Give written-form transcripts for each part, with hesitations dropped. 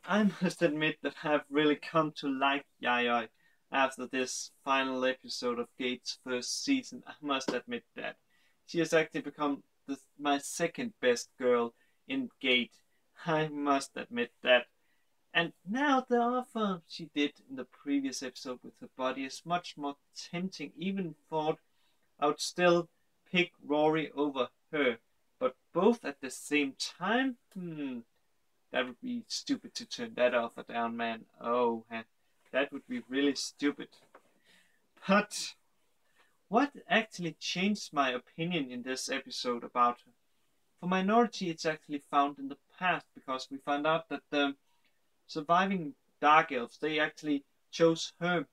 I must admit that I've really come to like Yayoi after this final episode of Gate's first season. I must admit that. She has actually become my second best girl in Gate. I must admit that. And now the offer she did in the previous episode with her body is much more tempting. Even thought I would still pick Rory over her. But both at the same time? That would be stupid to turn that offer down, man. Oh, man. That would be really stupid. But what actually changed my opinion in this episode about her? For Minority, it's actually found in the past because we found out that the surviving Dark Elves, they actually chose her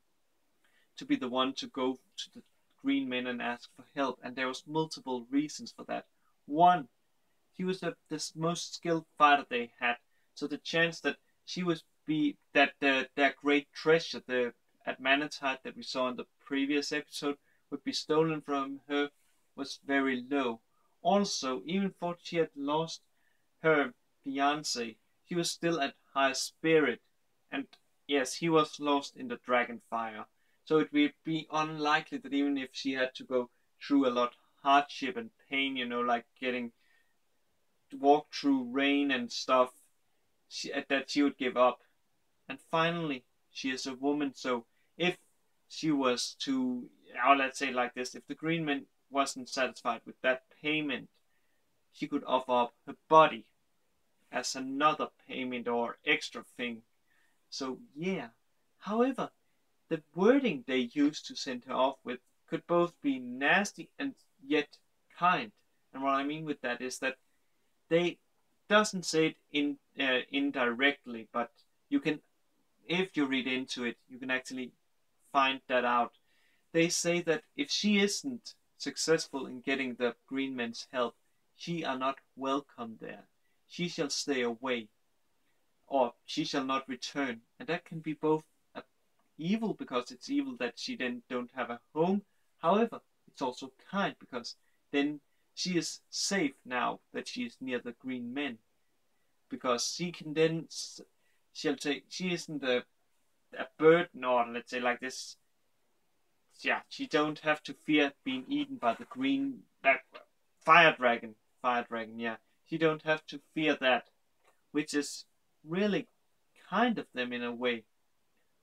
to be the one to go to the Green Men and ask for help, and there was multiple reasons for that. One, he was the most skilled fighter they had, so the chance that she would be that great treasure, the Admanitite that we saw in the previous episode, would be stolen from her was very low. Also, even though she had lost her fiance, he was still at high spirit, and yes, he was lost in the dragon fire. So it would be unlikely that even if she had to go through a lot of hardship and pain, like getting to walk through rain and stuff, that she would give up. And finally, she is a woman, so if she was to, or let's say like this, if the Green Man wasn't satisfied with that payment, she could offer up her body as another payment or extra thing. So yeah. However, the wording they used to send her off with could both be nasty and yet kind. And what I mean with that is that they doesn't say it indirectly, but you can, if you read into it, you can actually find that out. They say that if she isn't successful in getting the Green Men's help, she are not welcome there. She shall stay away, or she shall not return. And that can be both evil because it's evil that she then don't have a home. However, it's also kind because then she is safe now that she is near the Green Men, because she can then she'll take she isn't a burden, or let's say like this. Yeah, she don't have to fear being eaten by the green that fire dragon. Fire dragon, yeah. She don't have to fear that, which is really kind of them in a way.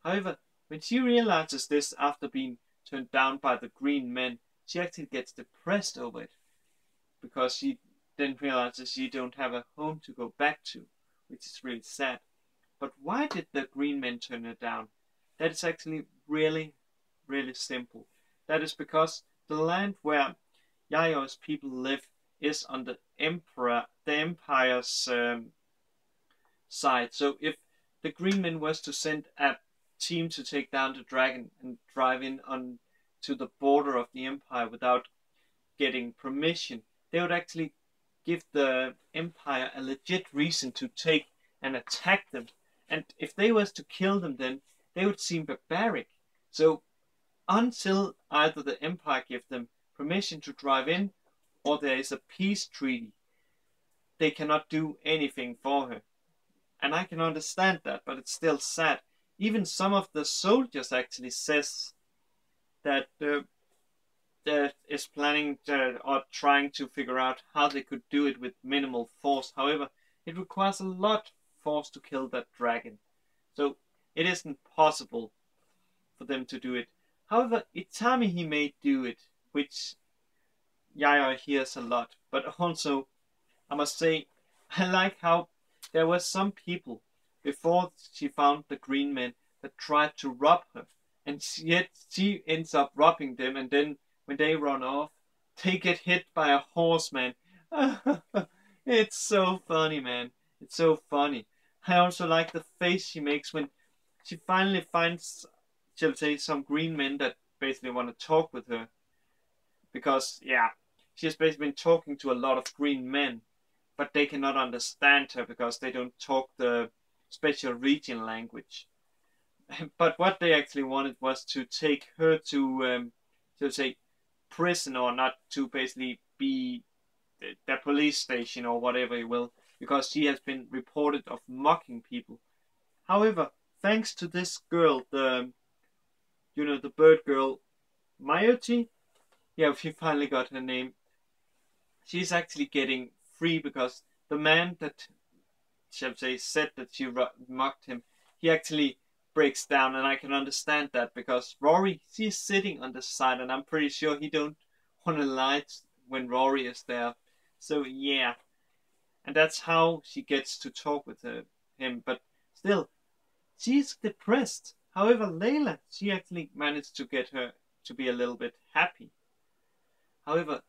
However, when she realizes this after being turned down by the green men, she actually gets depressed over it because she then realizes she don't have a home to go back to, which is really sad. But why did the green men turn her down? That is actually really, really simple. That is because the land where Yayo's people live is on the empire's side. So if the green men was to send a team to take down the dragon and drive in on to the border of the empire without getting permission, they would actually give the empire a legit reason to take and attack them. And if they was to kill them, then they would seem barbaric. So until either the empire give them permission to drive in, or there is a peace treaty, they cannot do anything for her. And I can understand that, but it's still sad. Even some of the soldiers actually says that that is planning or trying to figure out how they could do it with minimal force. However, it requires a lot of force to kill that dragon, so it isn't possible for them to do it. However, Itami he may do it, which Yaya hears a lot. But also, I must say, I like how there were some people before she found the green men that tried to rob her, and yet she ends up robbing them, and then when they run off, they get hit by a horse, man. It's so funny, man. It's so funny. I also like the face she makes when she finally finds, shall we say, some green men that basically want to talk with her. Because, yeah, she has basically been talking to a lot of green men, but they cannot understand her because they don't talk the special region language. But what they actually wanted was to take her to say, prison, or not to basically be the police station or whatever you will, because she has been reported of mocking people. However, thanks to this girl, the bird girl, Mayoti, yeah, she finally got her name. She's actually getting free because the man that, shall I say, said that she mocked him, he actually breaks down, and I can understand that because Rory, she's sitting on the side, and I'm pretty sure he don't want to lie when Rory is there. So yeah, and that's how she gets to talk with him. But still, she's depressed. However, Layla, she actually managed to get her to be a little bit happy. However,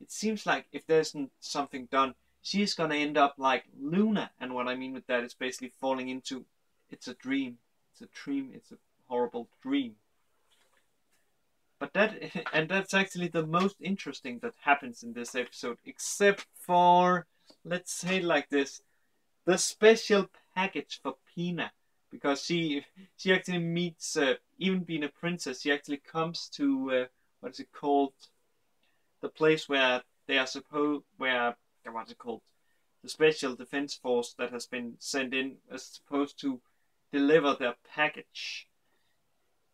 it seems like if there's something done, she's gonna end up like Luna. And what I mean with that is basically falling into, it's a dream. It's a dream. It's a horrible dream. But that's actually the most interesting that happens in this episode, except for, let's say it like this, the special package for Pina, because she actually meets, even being a princess, she actually comes to what is it called, the place where they are supposed, where, what's it called, the special defense force that has been sent in is supposed to deliver their package.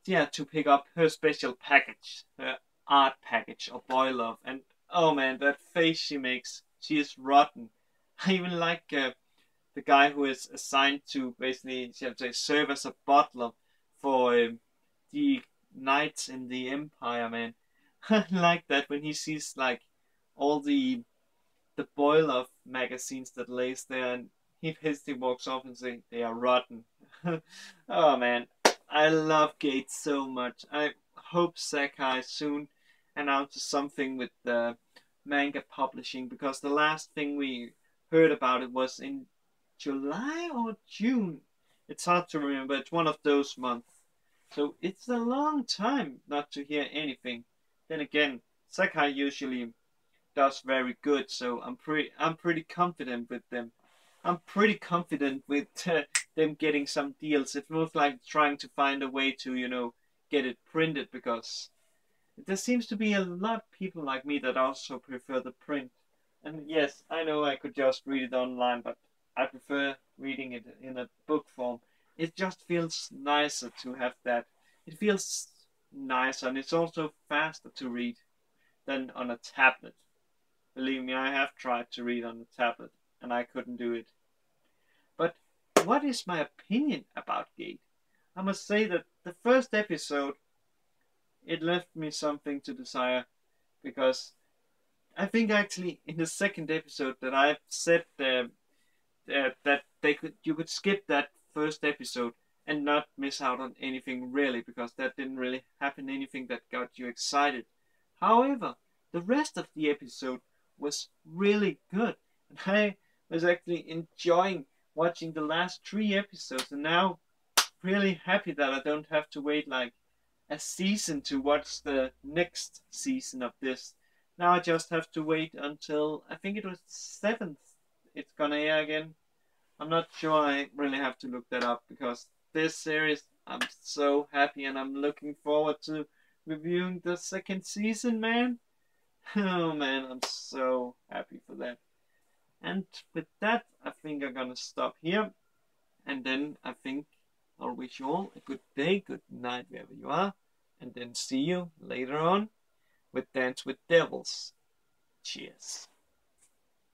Yeah, to pick up her special package, her art package or boy love. And oh man, that face she makes, she is rotten. I even like the guy who is assigned to basically, shall I say, serve as a butler for the knights in the Empire, man. I like that when he sees like all the boy love magazines that lays there, and he basically walks off and says they are rotten. Oh man, I love Gates so much. I hope Sakai soon announces something with the manga publishing, because the last thing we heard about it was in July or June. It's hard to remember. It's one of those months. So it's a long time not to hear anything. Then again, Sakai usually does very good, so I'm pretty confident with them. I'm pretty confident with them getting some deals. It's most like trying to find a way to, get it printed, because there seems to be a lot of people like me that also prefer the print. And yes, I know I could just read it online, but I prefer reading it in a book form. It just feels nicer to have that. It feels nicer, and it's also faster to read than on a tablet. Believe me, I have tried to read on a tablet, and I couldn't do it. But what is my opinion about Gate? I must say that the first episode, it left me something to desire, because I think actually in the second episode that I've said that you could skip that first episode and not miss out on anything really, because that didn't really happen anything that got you excited. However, the rest of the episode was really good, and I was actually enjoying watching the last 3 episodes, and now really happy that I don't have to wait like a season to watch the next season of this. Now I just have to wait until, I think it was 7th it's gonna air again. I'm not sure, I really have to look that up, because this series, I'm so happy, and I'm looking forward to reviewing the second season, man. Oh man, I'm so happy for that. And with that, I think I'm gonna stop here. And then I think I'll wish you all a good day, good night, wherever you are. And then see you later on with Dance with Devils. Cheers.